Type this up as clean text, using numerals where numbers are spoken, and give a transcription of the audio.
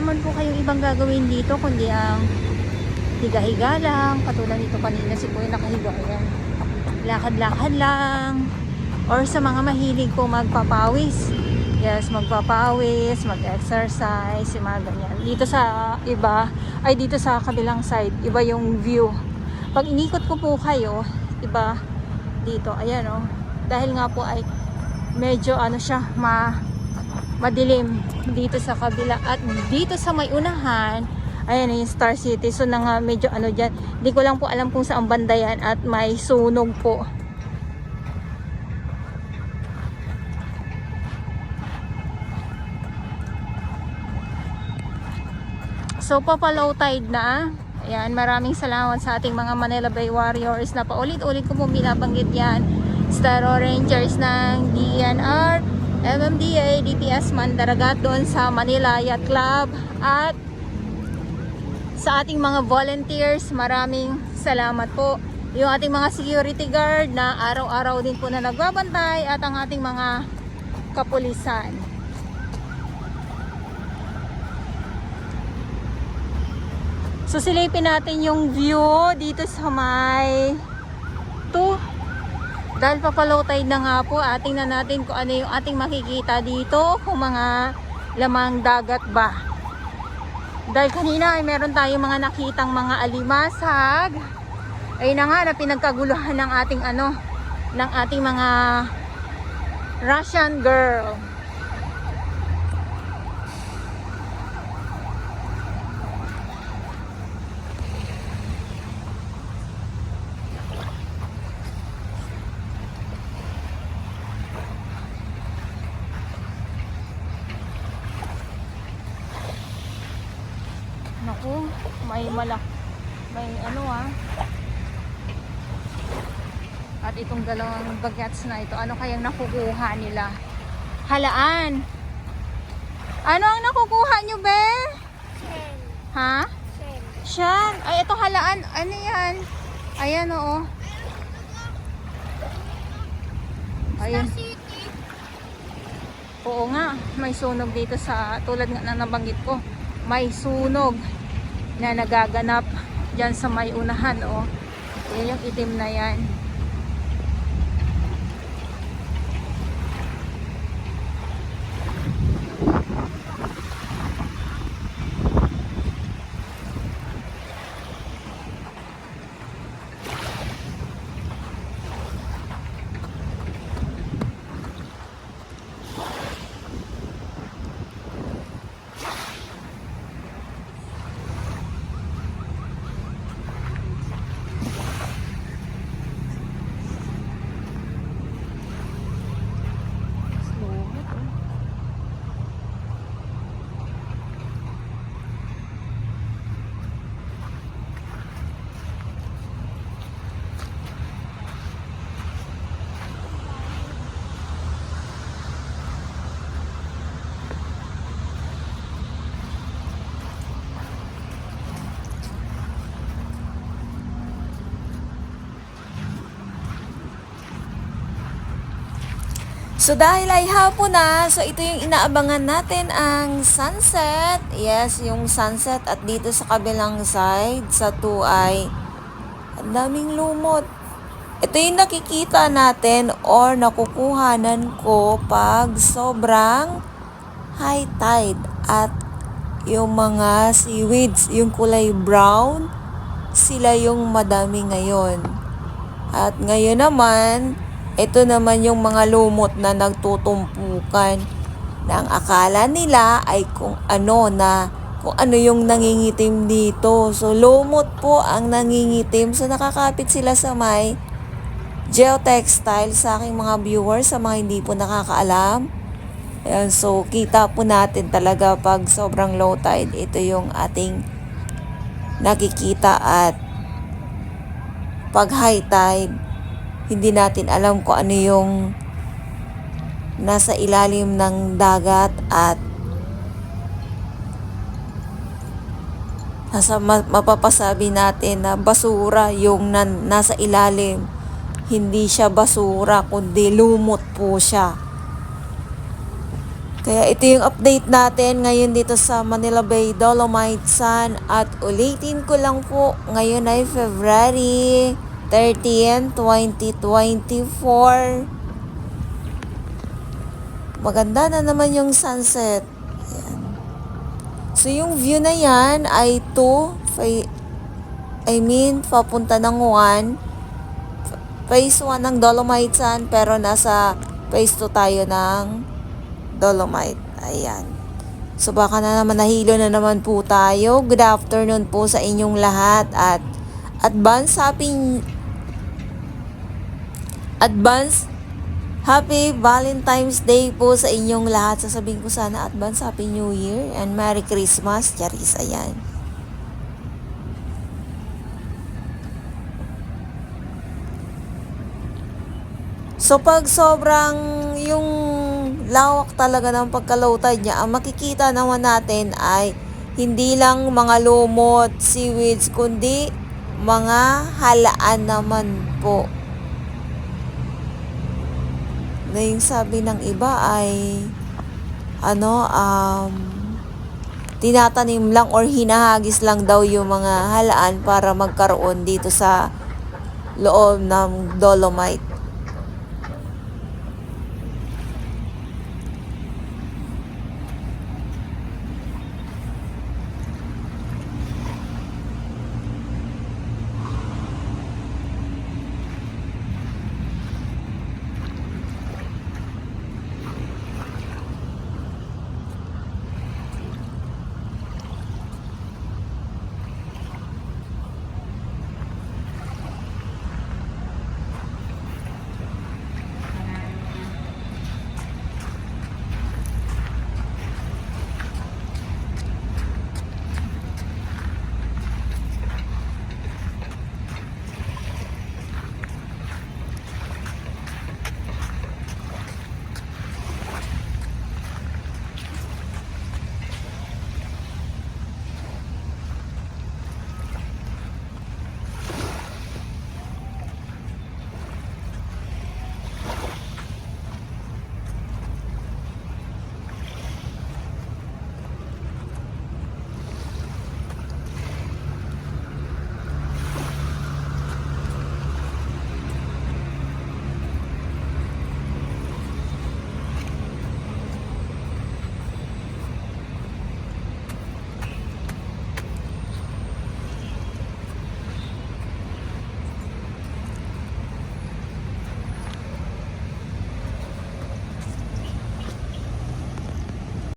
naman po kayong ibang gagawin dito kundi ang higa-higa lang. Katulad nito kanina si Kuya nakahiga. Ayan. Lakad-lakad lang. Or sa mga mahilig po magpapawis. Yes, magpapawis, mag-exercise, yung mga ganyan. Dito sa iba, ay dito sa kabilang side, iba yung view. Pag inikot ko po kayo, iba dito. Ayan o. Dahil nga po ay medyo ano siya, madilim dito sa kabila. At dito sa may unahan, ayan yung Star City. So na nga medyo ano dyan. Hindi ko lang po alam kung saan banda yan at may sunog po. So papalow tide na. Ayan, maraming salamat sa ating mga Manila Bay Warriors na paulit-ulit ko po binabanggit yan. Star Rangers ng DNR, MMDA, DPS Mandaragat doon sa Manila Yacht Club. At sa ating mga volunteers, maraming salamat po. Yung ating mga security guard na araw-araw din po na nagbabantay at ang ating mga kapulisan. So silipin natin yung view dito sa may dahil papalow tide na nga po, tingnan natin kung ano yung ating makikita dito, kung mga lamang dagat ba. Dahil kanina ay meron tayong mga nakitang mga alimasag. Ayun na nga na pinagkaguluhan ng ating ng ating mga Russian girl. Naku, may At itong dalawang bagets na ito, ano kayang nakukuha nila? Halaan. Ano ang nakukuha nyo, be? Shell. Ha? Shell. Ay, ito halaan. Ano yan? Ayan, oo. Ayan. Oo nga, may sunog dito sa, tulad nga na nabanggit ko, may sunog na nagaganap dyan sa may unahan, oh. Yan yung itim na yan. So dahil ay hapon na, so ito yung inaabangan natin ang sunset. Yes, yung sunset at dito sa kabilang side, sa 2 ay ang daming lumot. Ito yung nakikita natin or nakukuhanan ko pag sobrang high tide at yung mga seaweeds, yung kulay brown, sila yung madami ngayon. At ngayon naman, ito naman yung mga lumot na nagtutumpukan na ang akala nila ay kung ano yung nangingitim dito. So lumot po ang nangingitim. So nakakapit sila sa may geotextile sa aking mga viewers, sa mga hindi po nakakaalam. Ayan, so kita po natin talaga pag sobrang low tide, ito yung ating nakikita. At pag high tide, hindi natin alam kung ano yung nasa ilalim ng dagat at mapapasabi natin na basura yung nasa ilalim. Hindi siya basura kundi lumot po siya. Kaya ito yung update natin ngayon dito sa Manila Bay Dolomite Sun at ulitin ko lang po, ngayon ay February 30, 2024. Maganda na naman yung sunset. Ayan. So yung view na yan ay papunta ng 1. Phase 1 ng Dolomite Sun pero nasa phase 2 tayo ng Dolomite. Ayan. So baka na naman nahilo na naman po tayo. Good afternoon po sa inyong lahat at advance happy Valentine's Day po sa inyong lahat. Sasabihin ko sana advance Happy New Year and Merry Christmas. Charis, ayan. So pag sobrang yung lawak talaga ng pagka-low tide niya, ang makikita naman natin ay hindi lang mga lumot, seaweeds, kundi mga halaan naman po. Na yung sabi ng iba ay tinatanim lang or hinahagis lang daw yung mga halaan para magkaroon dito sa loob ng Dolomite.